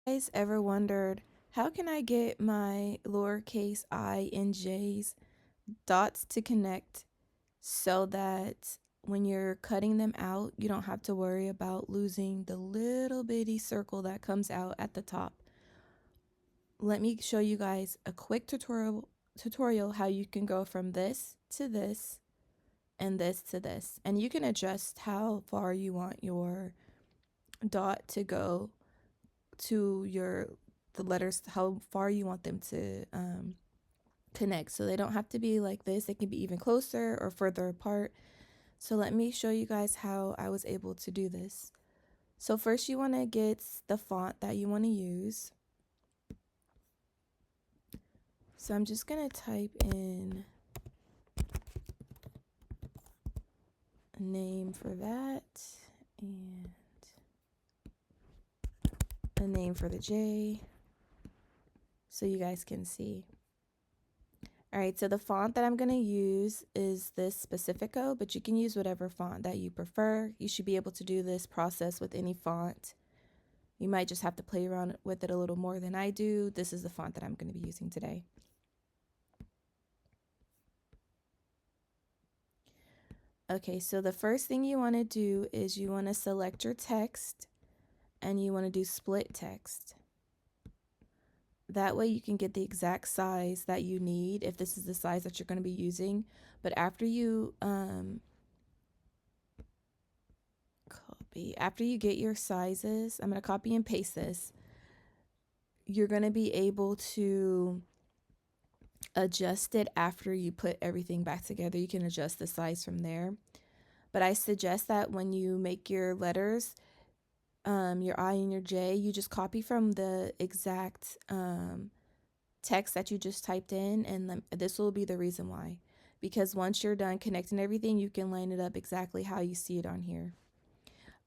Guys ever wondered, how can I get my lowercase I and J's dots to connect so that when you're cutting them out, you don't have to worry about losing the little bitty circle that comes out at the top? Let me show you guys a quick tutorial how you can go from this to this and this to this. And you can adjust how far you want your dot to go to the letters, how far you want them to connect. So they don't have to be like this. They can be even closer or further apart. So let me show you guys how I was able to do this. So first you want to get the font that you want to use. So I'm just going to type in a name for that and a name for the J so you guys can see. All right, so the font that I'm going to use is this Pacifico, but you can use whatever font that you prefer. You should be able to do this process with any font. You might just have to play around with it a little more than I do. This is the font that I'm going to be using today. Okay, so the first thing you want to do is you want to select your text and you want to do split text. That way you can get the exact size that you need if this is the size that you're going to be using. But after you after you get your sizes, I'm going to copy and paste this. You're going to be able to adjust it after you put everything back together. You can adjust the size from there. But I suggest that when you make your letters, your I and your J, you just copy from the exact text that you just typed in, and this will be the reason why. Because once you're done connecting everything, you can line it up exactly how you see it on here.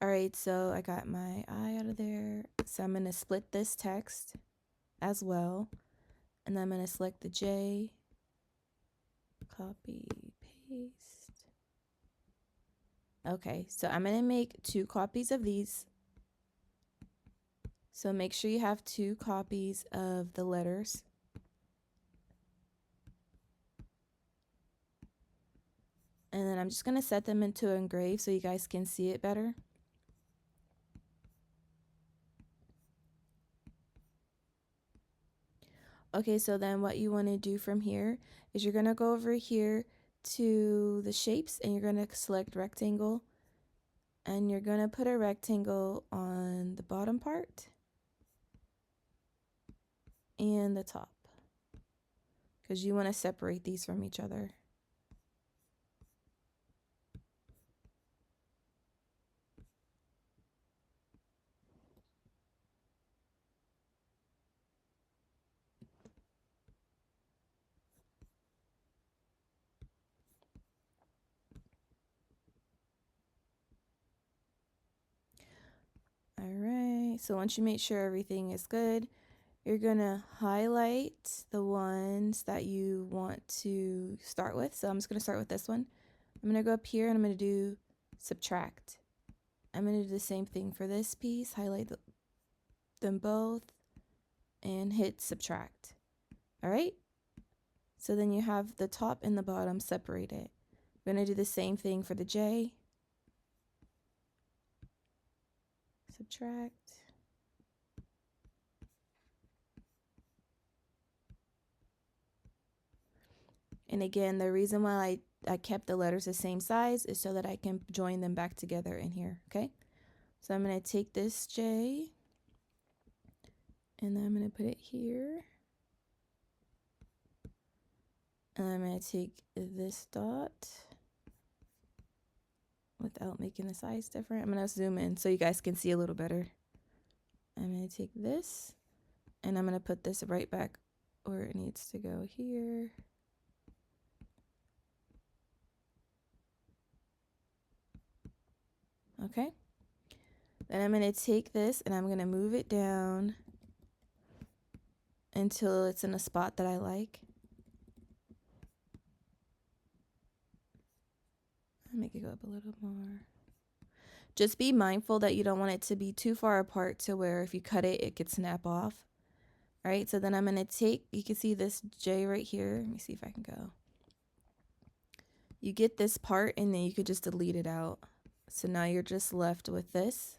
All right, so I got my I out of there. So I'm going to split this text as well. And then I'm going to select the J, copy, paste. Okay, so I'm going to make 2 copies of these. So make sure you have 2 copies of the letters. And then I'm just going to set them into engrave so you guys can see it better. Okay, so then what you want to do from here is you're going to go over here to the shapes and you're going to select rectangle. And you're going to put a rectangle on the bottom part and the top, because you want to separate these from each other. All right, so once you make sure everything is good, you're gonna highlight the ones that you want to start with. So I'm just gonna start with this one. I'm gonna go up here and I'm gonna do subtract. I'm gonna do the same thing for this piece, highlight them both and hit subtract. All right, so then you have the top and the bottom separated. We're gonna do the same thing for the J. Subtract. And again, the reason why I kept the letters the same size is so that I can join them back together in here, okay? So I'm going to take this J and then I'm going to put it here. And I'm going to take this dot without making the size different. I'm going to zoom in so you guys can see a little better. I'm going to take this and I'm going to put this right back where it needs to go here. Okay. Then I'm going to take this and I'm going to move it down until it's in a spot that I like. I'll make it go up a little more. Just be mindful that you don't want it to be too far apart to where if you cut it, it could snap off. All right, so then I'm gonna take, you can see this J right here. Let me see if I can go. You get this part and then you could just delete it out. So now you're just left with this.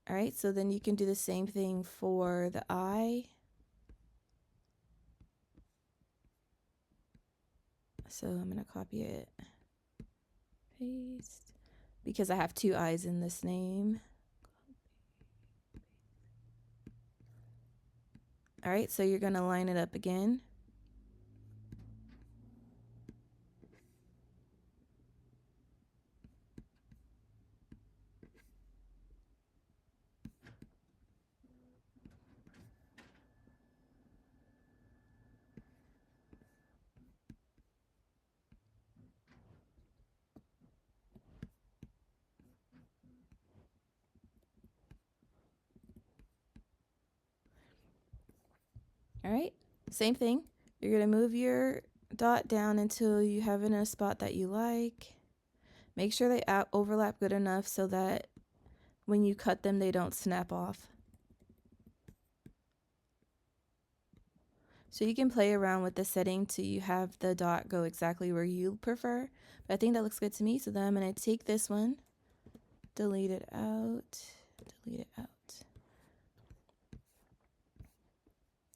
All right, so then you can do the same thing for the I. So I'm gonna copy it, paste, because I have two I's in this name. All right, so you're gonna line it up again. All right, same thing. You're gonna move your dot down until you have it in a spot that you like. Make sure they overlap good enough so that when you cut them, they don't snap off. So you can play around with the setting till you have the dot go exactly where you prefer. But I think that looks good to me. So then I'm gonna take this one, delete it out, delete it out.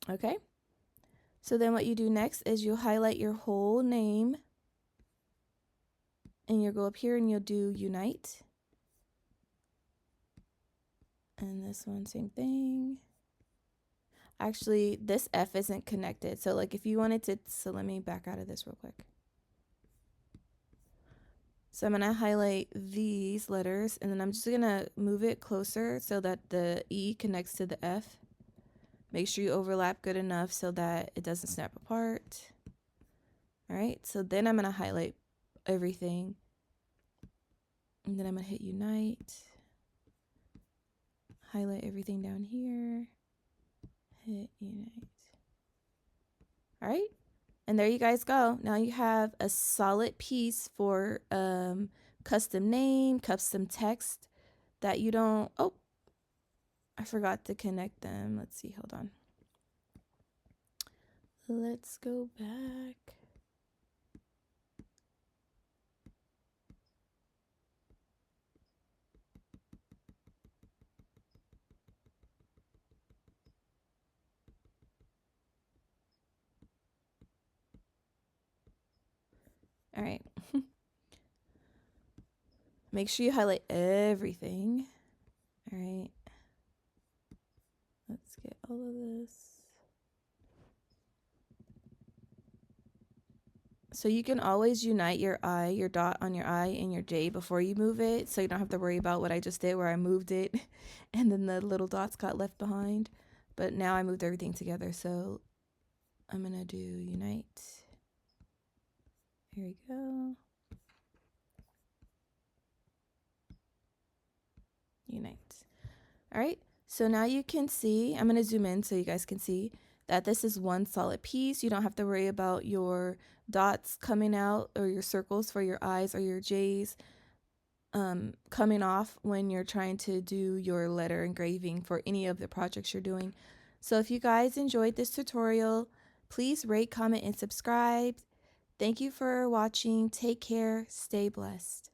Okay. So then what you do next is you'll highlight your whole name and you'll go up here and you'll do unite. And this one, same thing. Actually, this F isn't connected. So like if you wanted to, so let me back out of this real quick. So I'm gonna highlight these letters and then I'm just gonna move it closer so that the E connects to the F. Make sure you overlap good enough so that it doesn't snap apart. All right, so then I'm gonna highlight everything. And then I'm gonna hit unite. Highlight everything down here. Hit unite. All right, and there you guys go. Now you have a solid piece for custom name, custom text that you don't, oh, I forgot to connect them. Let's see, hold on. Let's go back. All right. Make sure you highlight everything. All right. Let's get all of this. So you can always unite your I, your dot on your I and your J before you move it. So you don't have to worry about what I just did where I moved it and then the little dots got left behind. But now I moved everything together. So I'm going to do unite. Here we go. Unite. All right. So now you can see, I'm going to zoom in so you guys can see that this is one solid piece. You don't have to worry about your dots coming out or your circles for your I's or your J's coming off when you're trying to do your letter engraving for any of the projects you're doing. So if you guys enjoyed this tutorial, please rate, comment, and subscribe. Thank you for watching. Take care. Stay blessed.